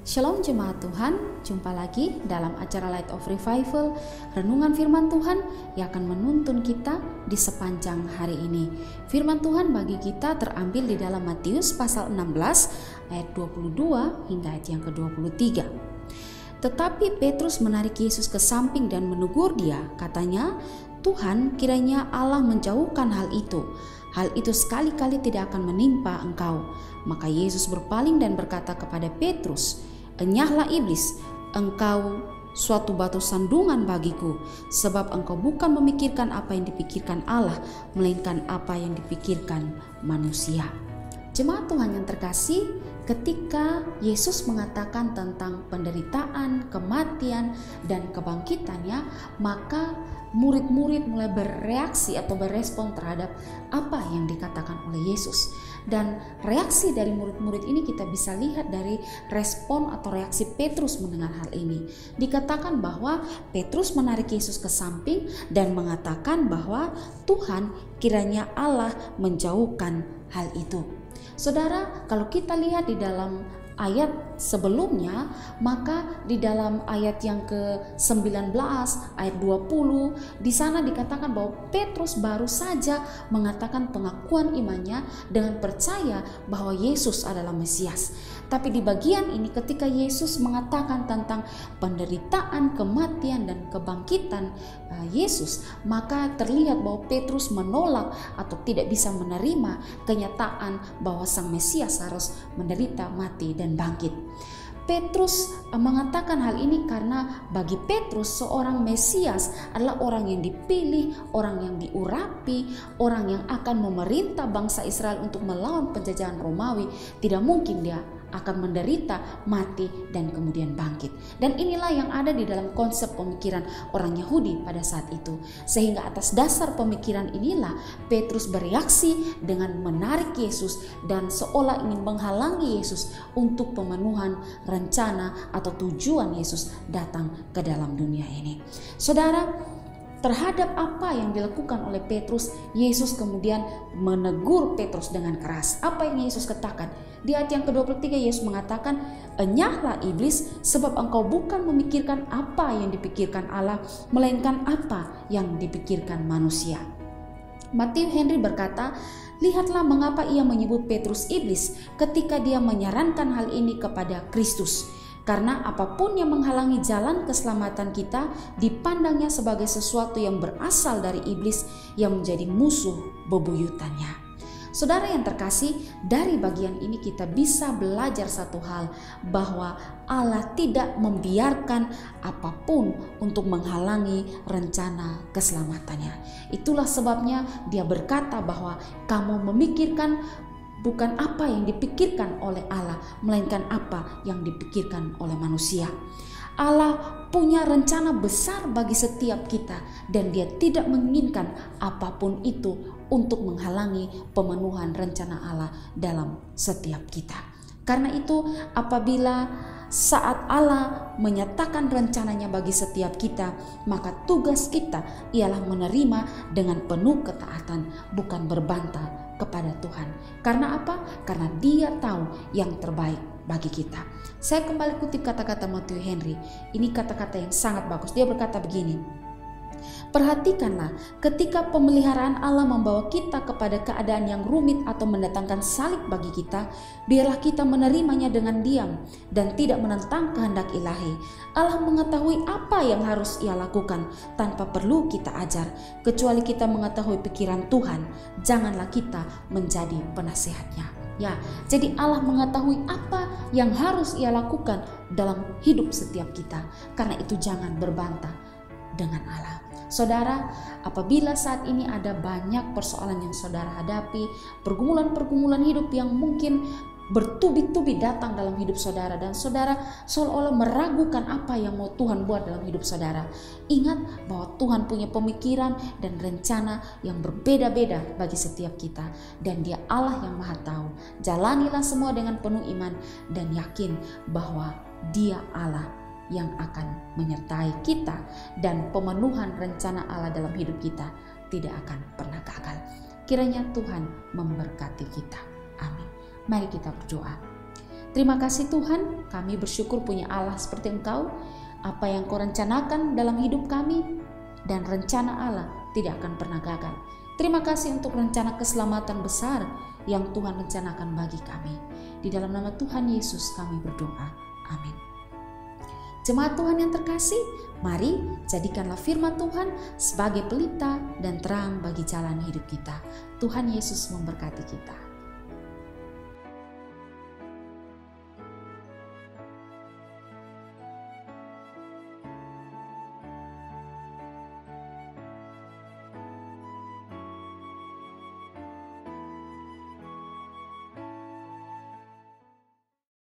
Shalom jemaat Tuhan, jumpa lagi dalam acara Light of Revival, renungan firman Tuhan yang akan menuntun kita di sepanjang hari ini. Firman Tuhan bagi kita terambil di dalam Matius pasal 16 ayat 22 hingga ayat yang ke-23. Tetapi Petrus menarik Yesus ke samping dan menegur dia, katanya, "Tuhan, kiranya Allah menjauhkan hal itu. Hal itu sekali-kali tidak akan menimpa engkau." Maka Yesus berpaling dan berkata kepada Petrus, "Enyahlah iblis, engkau suatu batu sandungan bagiku, sebab engkau bukan memikirkan apa yang dipikirkan Allah, melainkan apa yang dipikirkan manusia." Jemaat Tuhan yang terkasih, ketika Yesus mengatakan tentang penderitaan, kematian, dan kebangkitannya, maka murid-murid mulai bereaksi atau berespon terhadap apa yang dikatakan oleh Yesus. Dan reaksi dari murid-murid ini kita bisa lihat dari respon atau reaksi Petrus mendengar hal ini. Dikatakan bahwa Petrus menarik Yesus ke samping dan mengatakan bahwa Tuhan, kiranya Allah menjauhkan hal itu. Saudara, kalau kita lihat di dalam ayat sebelumnya, maka di dalam ayat yang ke-19 ayat 20 di sana dikatakan bahwa Petrus baru saja mengatakan pengakuan imannya dengan percaya bahwa Yesus adalah Mesias. Tapi di bagian ini ketika Yesus mengatakan tentang penderitaan, kematian dan kebangkitan Yesus, maka terlihat bahwa Petrus menolak atau tidak bisa menerima kenyataan bahwa Sang Mesias harus menderita, mati dan bangkit. Petrus mengatakan hal ini karena bagi Petrus seorang Mesias adalah orang yang dipilih, orang yang diurapi, orang yang akan memerintah bangsa Israel untuk melawan penjajahan Romawi. Tidak mungkin dia akan menderita, mati, dan kemudian bangkit. Dan inilah yang ada di dalam konsep pemikiran orang Yahudi pada saat itu. Sehingga atas dasar pemikiran inilah Petrus bereaksi dengan menarik Yesus dan seolah ingin menghalangi Yesus untuk pemenuhan rencana atau tujuan Yesus datang ke dalam dunia ini. Saudara, terhadap apa yang dilakukan oleh Petrus, Yesus kemudian menegur Petrus dengan keras. Apa yang Yesus katakan? Di ayat yang ke-23 Yesus mengatakan, "Enyahlah iblis, sebab engkau bukan memikirkan apa yang dipikirkan Allah, melainkan apa yang dipikirkan manusia." Matthew Henry berkata, "Lihatlah mengapa ia menyebut Petrus iblis ketika dia menyarankan hal ini kepada Kristus. Karena apapun yang menghalangi jalan keselamatan kita dipandangnya sebagai sesuatu yang berasal dari iblis yang menjadi musuh bebuyutannya." Saudara yang terkasih, dari bagian ini kita bisa belajar satu hal, bahwa Allah tidak membiarkan apapun untuk menghalangi rencana keselamatannya. Itulah sebabnya Dia berkata bahwa kamu memikirkan bukan apa yang dipikirkan oleh Allah, melainkan apa yang dipikirkan oleh manusia. Allah punya rencana besar bagi setiap kita dan Dia tidak menginginkan apapun itu untuk menghalangi pemenuhan rencana Allah dalam setiap kita. Karena itu apabila saat Allah menyatakan rencananya bagi setiap kita, maka tugas kita ialah menerima dengan penuh ketaatan, bukan berbantah kepada Tuhan. Karena apa? Karena Dia tahu yang terbaik bagi kita. Saya kembali kutip kata-kata Matthew Henry. Ini kata-kata yang sangat bagus. Dia berkata begini, "Perhatikanlah, ketika pemeliharaan Allah membawa kita kepada keadaan yang rumit atau mendatangkan salib bagi kita, biarlah kita menerimanya dengan diam dan tidak menentang kehendak ilahi. Allah mengetahui apa yang harus Ia lakukan tanpa perlu kita ajar. Kecuali kita mengetahui pikiran Tuhan, janganlah kita menjadi penasehatnya." Ya, jadi Allah mengetahui apa yang harus Ia lakukan dalam hidup setiap kita. Karena itu jangan berbantah dengan Allah. Saudara, apabila saat ini ada banyak persoalan yang saudara hadapi, pergumulan-pergumulan hidup yang mungkin bertubi-tubi datang dalam hidup saudara dan saudara seolah-olah meragukan apa yang mau Tuhan buat dalam hidup saudara, ingat bahwa Tuhan punya pemikiran dan rencana yang berbeda-beda bagi setiap kita dan Dia Allah yang Maha Tahu. Jalanilah semua dengan penuh iman dan yakin bahwa Dia Allah yang akan menyertai kita dan pemenuhan rencana Allah dalam hidup kita tidak akan pernah gagal. Kiranya Tuhan memberkati kita. Amin. Mari kita berdoa. Terima kasih Tuhan, kami bersyukur punya Allah seperti Engkau. Apa yang Kau rencanakan dalam hidup kami, dan rencana Allah tidak akan pernah gagal. Terima kasih untuk rencana keselamatan besar yang Tuhan rencanakan bagi kami. Di dalam nama Tuhan Yesus kami berdoa. Amin. Jemaat Tuhan yang terkasih, mari jadikanlah firman Tuhan sebagai pelita dan terang bagi jalan hidup kita. Tuhan Yesus memberkati kita.